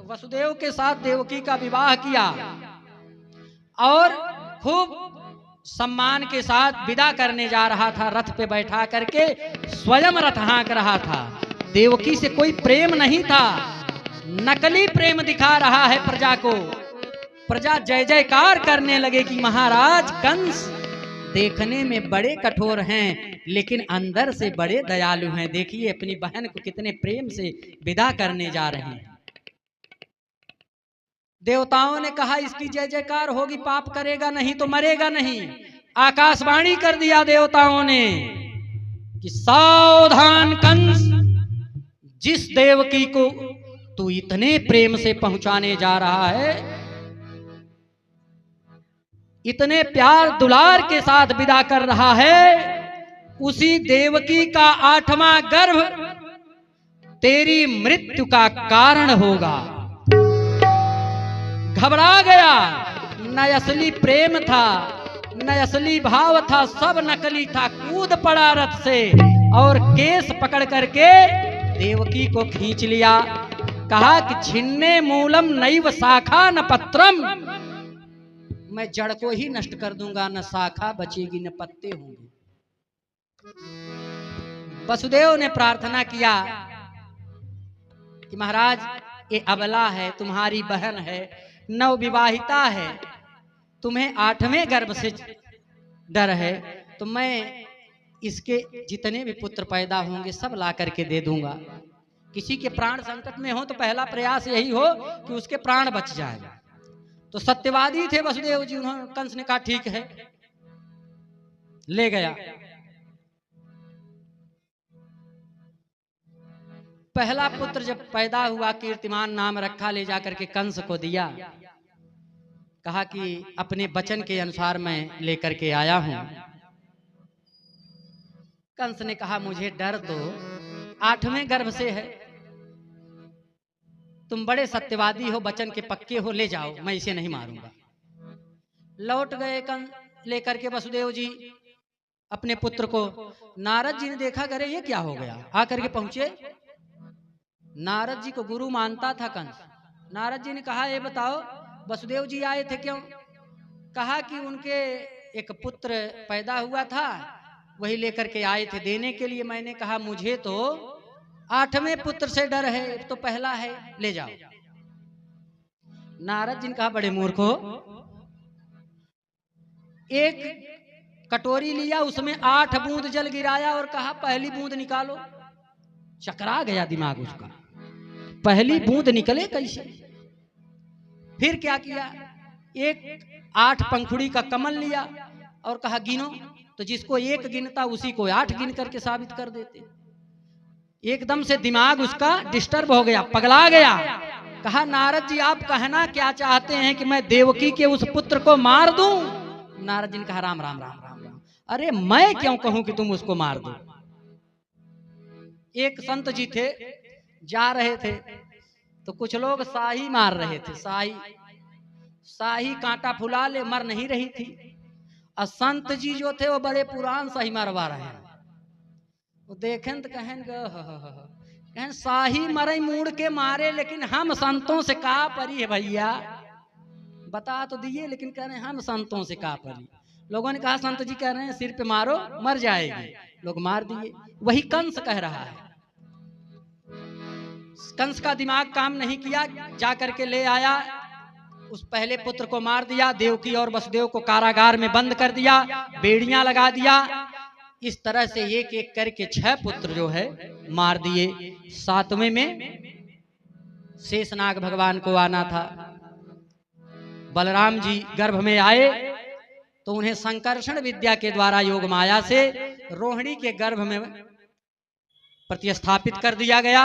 तो वसुदेव के साथ देवकी का विवाह किया और खूब सम्मान के साथ विदा करने जा रहा था। रथ पे बैठा करके स्वयं रथ हाँक रहा था। देवकी से कोई प्रेम नहीं था, नकली प्रेम दिखा रहा है प्रजा को। प्रजा जय जयकार करने लगे कि महाराज कंस देखने में बड़े कठोर हैं लेकिन अंदर से बड़े दयालु हैं। देखिए अपनी बहन को कितने प्रेम से विदा करने जा रहे हैं। देवताओं ने कहा इसकी जय जयकार होगी, पाप करेगा नहीं तो मरेगा नहीं। आकाशवाणी कर दिया देवताओं ने कि सावधान कंस, जिस देवकी को तू इतने प्रेम से पहुंचाने जा रहा है, इतने प्यार दुलार के साथ विदा कर रहा है, उसी देवकी का 8वां गर्भ तेरी मृत्यु का कारण होगा। घबरा गया, न असली प्रेम था न असली भाव था, सब नकली था। कूद पड़ा रथ से और केस पकड़ करके देवकी को खींच लिया। कहा कि छिन्ने मूलम नैव शाखा न पत्रम, मैं जड़ को ही नष्ट कर दूंगा, न शाखा बचेगी न पत्ते होंगे। वसुदेव ने प्रार्थना किया कि महाराज ये अबला है, तुम्हारी बहन है, नवविवाहिता है, तुम्हें 8वें गर्भ से डर है, तो मैं इसके जितने भी पुत्र पैदा होंगे सब ला करके दे दूंगा। किसी के प्राण संकट में हो तो पहला प्रयास यही हो कि उसके प्राण बच जाए। तो सत्यवादी थे वसुदेव जी, उन्होंने, कंस ने कहा ठीक है, ले गया। पहला पुत्र जब पैदा हुआ, कीर्तिमान नाम रखा, ले जाकर के कंस को दिया। कहा कि अपने वचन के अनुसार मैं लेकर के आया हूं। कंस ने कहा मुझे डर तो 8वें गर्भ से है, तुम बड़े सत्यवादी हो, वचन के पक्के हो, ले जाओ, मैं इसे नहीं मारूंगा। लौट गए कंस लेकर के वसुदेव जी अपने पुत्र को। नारद जी ने देखा, करे ये क्या हो गया, आकर के पहुंचे। नारद जी को गुरु मानता था कंस। नारद जी ने कहा ये बताओ वसुदेव जी आए थे क्यों? कहा कि उनके एक पुत्र पैदा हुआ था, वही लेकर के आए थे देने के लिए। मैंने कहा मुझे तो 8वें पुत्र से डर है, तो पहला है, ले जाओ। नारद जी ने कहा बड़े मूर्ख हो, एक कटोरी लिया, उसमें 8 बूंद जल गिराया और कहा पहली बूंद निकालो। चकरा गया दिमाग उसका, पहली बूंद निकले कैसे? फिर क्या किया, एक 8 पंखुड़ी का कमल लिया और कहा गिनो, तो जिसको 1 गिनता उसी को 8 गिन करके साबित कर देते। एकदम से दिमाग उसका डिस्टर्ब हो गया, पगला गया। कहा नारद जी आप कहना क्या चाहते हैं कि मैं देवकी के उस पुत्र को मार दूं? नारद जी ने कहा राम राम राम राम राम, अरे मैं क्यों कहूं कि तुम उसको मार दो। एक संत जी थे, जा रहे थे तो कुछ लोग शाही मार रहे थे। शाही कांटा फुला ले, मर नहीं रही थी। और संत जी जो थे वो बड़े पुरान शाही मरवा रहे हैं। वो देखें तो कहें शाही मरे मुड़ के मारे, लेकिन हम संतों से का परी है भैया, बता तो दिए, लेकिन कह रहे हैं हम संतों से का परी। लोगों ने कहा संत जी कह रहे हैं सिर पे मारो मर जाएगी, लोग मार दिए। वही कंस कह रहा है। कंस का दिमाग काम नहीं किया, जाकर के ले आया, उस पहले पुत्र को मार दिया। देवकी और वसुदेव को कारागार में बंद कर दिया, बेड़ियां लगा दिया। इस तरह से एक एक करके 6 पुत्र जो है मार दिए। 7वें में शेषनाग भगवान को आना था। बलराम जी गर्भ में आए तो उन्हें संकर्षण विद्या के द्वारा योग माया से रोहिणी के गर्भ में प्रतिस्थापित कर दिया गया।